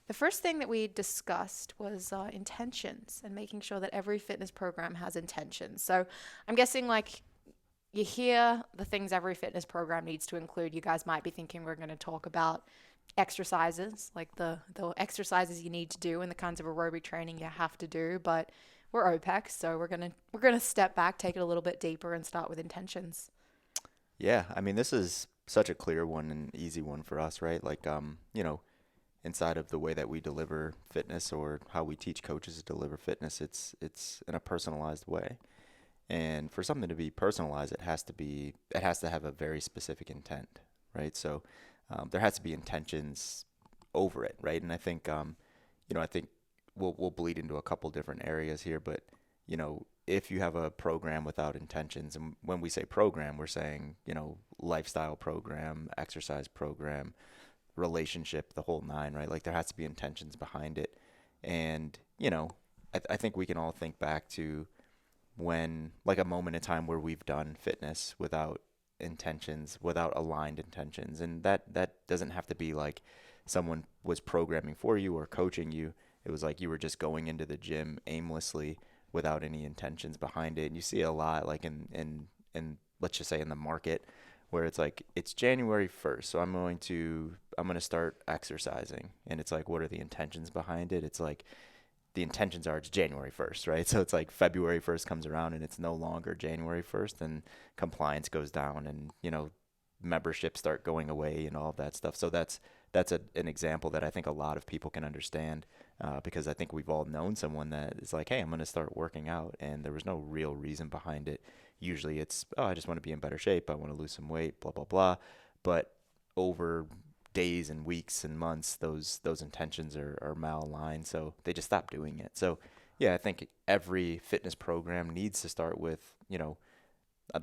The first thing that we discussed was intentions and making sure that every fitness program has intentions. So I'm guessing like you hear the things every fitness program needs to include. You guys might be thinking we're going to talk about exercises, like the exercises you need to do and the kinds of aerobic training you have to do. But we're OPEX, so we're gonna step back, take it a little bit deeper, and start with intentions. Yeah, I mean, this is such a clear one and easy one for us, right? Like, inside of the way that we deliver fitness or how we teach coaches to deliver fitness, it's in a personalized way. And for something to be personalized, it has to have a very specific intent, right? So, there has to be intentions over it, right? And I think we'll bleed into a couple different areas here, but if you have a program without intentions, and when we say program, we're saying, lifestyle program, exercise program, relationship, the whole nine, right? Like there has to be intentions behind it. And, I think we can all think back to when, like a moment in time where we've done fitness without intentions, without aligned intentions. And that doesn't have to be like someone was programming for you or coaching you. It was like you were just going into the gym aimlessly without any intentions behind it. And you see it a lot like in let's just say in the market where it's like it's January 1st, so I'm going to start exercising. And it's like what are the intentions behind it? It's like the intentions are it's January 1st, right? So it's like February 1st comes around and it's no longer January 1st and compliance goes down and, memberships start going away and all of that stuff. So an example that I think a lot of people can understand because I think we've all known someone that is like, hey, I'm going to start working out. And there was no real reason behind it. Usually it's, oh, I just want to be in better shape. I want to lose some weight, blah, blah, blah. But over days and weeks and months, those intentions are malaligned. So they just stop doing it. So yeah, I think every fitness program needs to start with,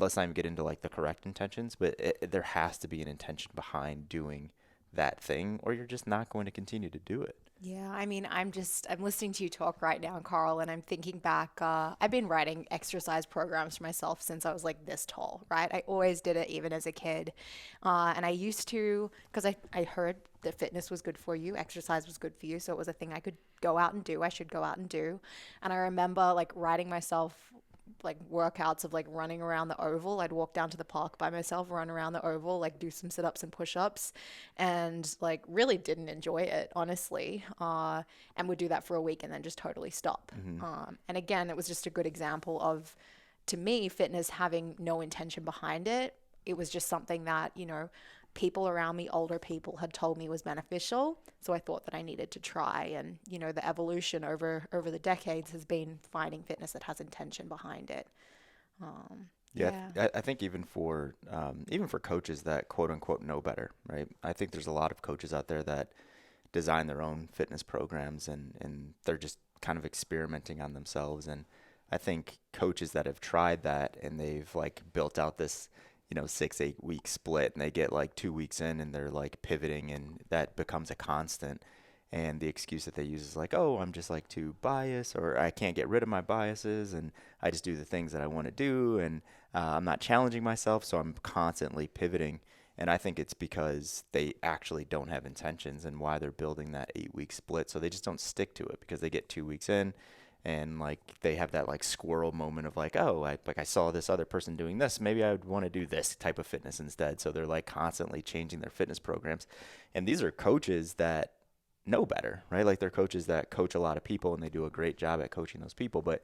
let's not even get into like the correct intentions, but there has to be an intention behind doing that thing, or you're just not going to continue to do it. Yeah, I mean, I'm listening to you talk right now, Carl, and I'm thinking back. I've been writing exercise programs for myself since I was like this tall, right? I always did it, even as a kid. And I used to, because I heard that fitness was good for you, exercise was good for you. So it was a thing I could go out and do. I should go out and do. And I remember like writing myself like workouts of like running around the oval. I'd walk down to the park by myself, run around the oval, like do some sit ups and push ups, and like really didn't enjoy it, honestly. And would do that for a week and then just totally stop. Hmm. And again, it was just a good example of, to me, fitness having no intention behind it. It was just something that, people around me, older people, had told me was beneficial. So I thought that I needed to try. And, the evolution over the decades has been finding fitness that has intention behind it. Yeah, Yeah. I think even for coaches that quote unquote know better, right? I think there's a lot of coaches out there that design their own fitness programs and they're just kind of experimenting on themselves. And I think coaches that have tried that and they've like built out this, 6, 8 week split and they get like 2 weeks in and they're like pivoting and that becomes a constant. And the excuse that they use is like, oh, I'm just like too biased or I can't get rid of my biases and I just do the things that I want to do and I'm not challenging myself. So I'm constantly pivoting. And I think it's because they actually don't have intentions and why they're building that 8 week split. So they just don't stick to it because they get 2 weeks in and like they have that like squirrel moment of like, oh, I saw this other person doing this. Maybe I would want to do this type of fitness instead. So they're like constantly changing their fitness programs. And these are coaches that know better, right? Like they're coaches that coach a lot of people and they do a great job at coaching those people, but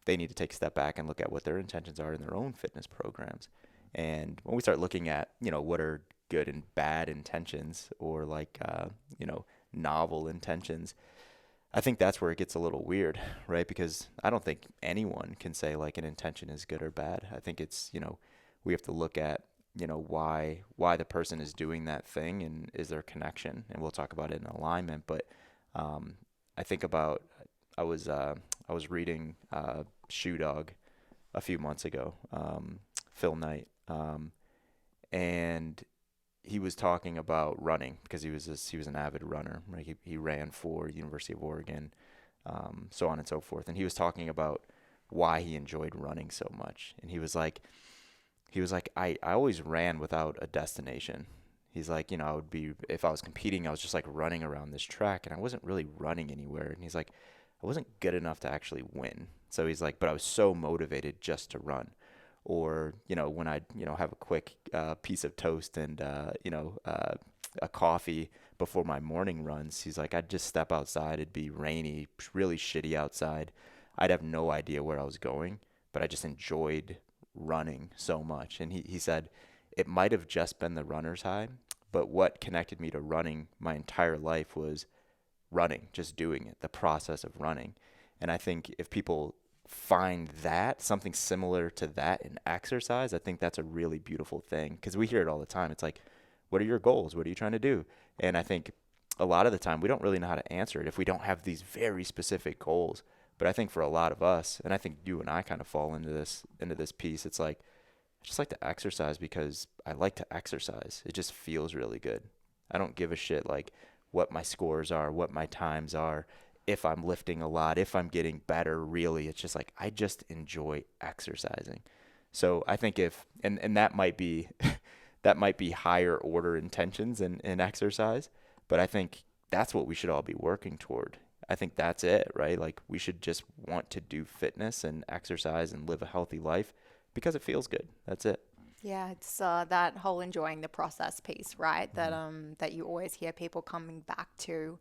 they need to take a step back and look at what their intentions are in their own fitness programs. And when we start looking at, what are good and bad intentions or like, novel intentions, I think that's where it gets a little weird, right? Because I don't think anyone can say like an intention is good or bad. I think it's, we have to look at, why the person is doing that thing and is there connection? And we'll talk about it in alignment. But I think about I was reading Shoe Dog a few months ago, Phil Knight, and he was talking about running because he was an avid runner. Right? He ran for University of Oregon, so on and so forth. And he was talking about why he enjoyed running so much. And he was like, I always ran without a destination. He's like, I would be, if I was competing, I was just like running around this track and I wasn't really running anywhere. And he's like, I wasn't good enough to actually win. So he's like, but I was so motivated just to run. Or, when I, have a quick piece of toast and, a coffee before my morning runs, he's like, I'd just step outside. It'd be rainy, really shitty outside. I'd have no idea where I was going, but I just enjoyed running so much. And he said it might have just been the runner's high, but what connected me to running my entire life was running, just doing it, the process of running. And I think if people find that, something similar to that in exercise, I think that's a really beautiful thing because we hear it all the time. It's like, what are your goals? What are you trying to do? And I think a lot of the time we don't really know how to answer it if we don't have these very specific goals. But I think for a lot of us, and I think you and I kind of fall into this piece, it's like I just like to exercise because I like to exercise. It just feels really good. I don't give a shit like what my scores are, what my times are, if I'm lifting a lot, if I'm getting better, really. It's just like I just enjoy exercising. So I think and that might be that might be higher order intentions in exercise, but I think that's what we should all be working toward. I think that's it, right? Like we should just want to do fitness and exercise and live a healthy life because it feels good. That's it. Yeah, it's that whole enjoying the process piece, right? That Mhm. that you always hear people coming back to,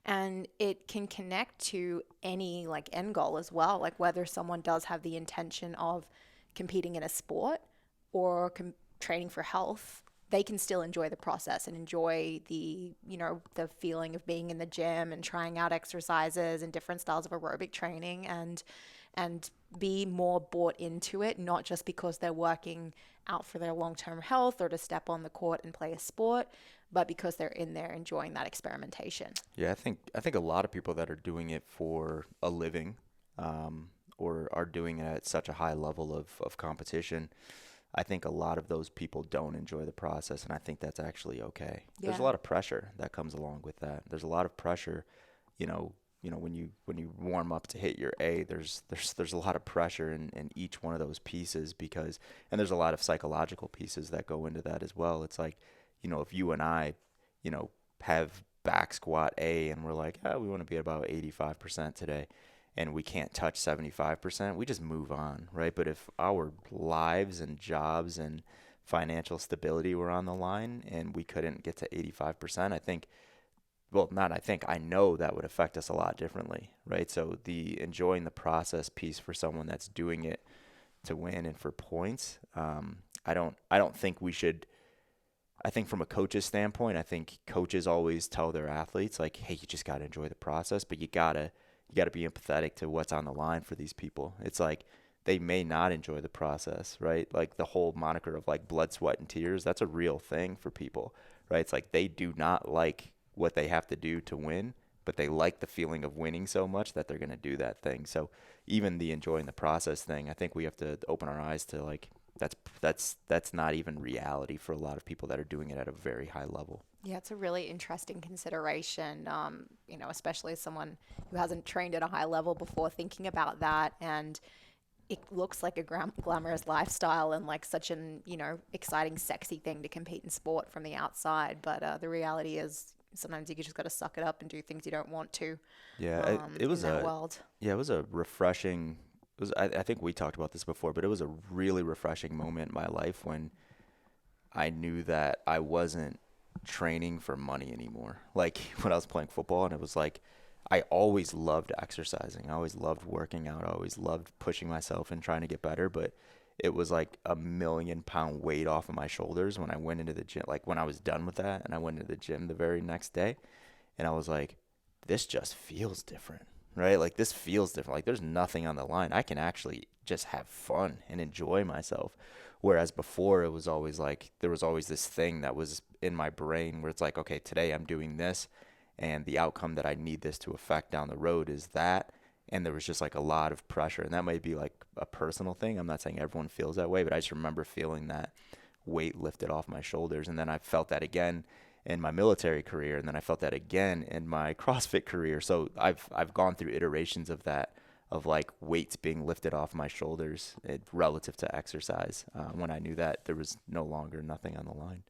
and it can connect to any like end goal as well. Like whether someone does have the intention of competing in a sport or training for health, they can still enjoy the process and enjoy the feeling of being in the gym and trying out exercises and different styles of aerobic training and be more bought into it, not just because they're working out for their long term health or to step on the court and play a sport, but because they're in there enjoying that experimentation. Yeah, I think a lot of people that are doing it for a living, or are doing it at such a high level of competition, I think a lot of those people don't enjoy the process, and I think that's actually okay. There's a Yeah. lot of pressure that comes along with that. There's a lot of pressure, you know, when you warm up to hit your A, there's a lot of pressure in each one of those pieces and there's a lot of psychological pieces that go into that as well. It's like, if you and I, you know, have back squat A and we're like, oh, we want to be at about 85% today and we can't touch 75%, we just move on, right? But if our lives and jobs and financial stability were on the line and we couldn't get to 85%, not I think, I know that would affect us a lot differently, right? So the enjoying the process piece for someone that's doing it to win and for points, I don't think we should. I think from a coach's standpoint, I think coaches always tell their athletes like, "Hey, you just got to enjoy the process, but you gotta be empathetic to what's on the line for these people." It's like they may not enjoy the process, right? Like the whole moniker of like blood, sweat, and tears, that's a real thing for people, right? It's like they do not like what they have to do to win, but they like the feeling of winning so much that they're going to do that thing. So even the enjoying the process thing, I think we have to open our eyes to like that's not even reality for a lot of people that are doing it at a very high level. Yeah, it's a really interesting consideration, especially as someone who hasn't trained at a high level before thinking about that. And it looks like a glamorous lifestyle and like such an, exciting, sexy thing to compete in sport from the outside. But the reality is sometimes you just got to suck it up and do things you don't want to Yeah, it in was that a world. yeah, it was a refreshing. I think we talked about this before, but it was a really refreshing moment in my life when I knew that I wasn't training for money anymore. Like when I was playing football, and it was like I always loved exercising. I always loved working out. I always loved pushing myself and trying to get better, but it was like a 1,000,000 pound weight off of my shoulders when I went into the gym. Like when I was done with that and I went into the gym the very next day, and I was like, this just feels different, right? Like this feels different. Like there's nothing on the line. I can actually just have fun and enjoy myself. Whereas before it was always like there was always this thing that was in my brain where it's like, okay, today I'm doing this and the outcome that I need this to affect down the road is that. And there was just like a lot of pressure. And that might be like a personal thing. I'm not saying everyone feels that way, but I just remember feeling that weight lifted off my shoulders. And then I felt that again in my military career, and then I felt that again in my CrossFit career. So I've gone through iterations of that, of like weights being lifted off my shoulders relative to exercise when I knew that there was no longer nothing on the line.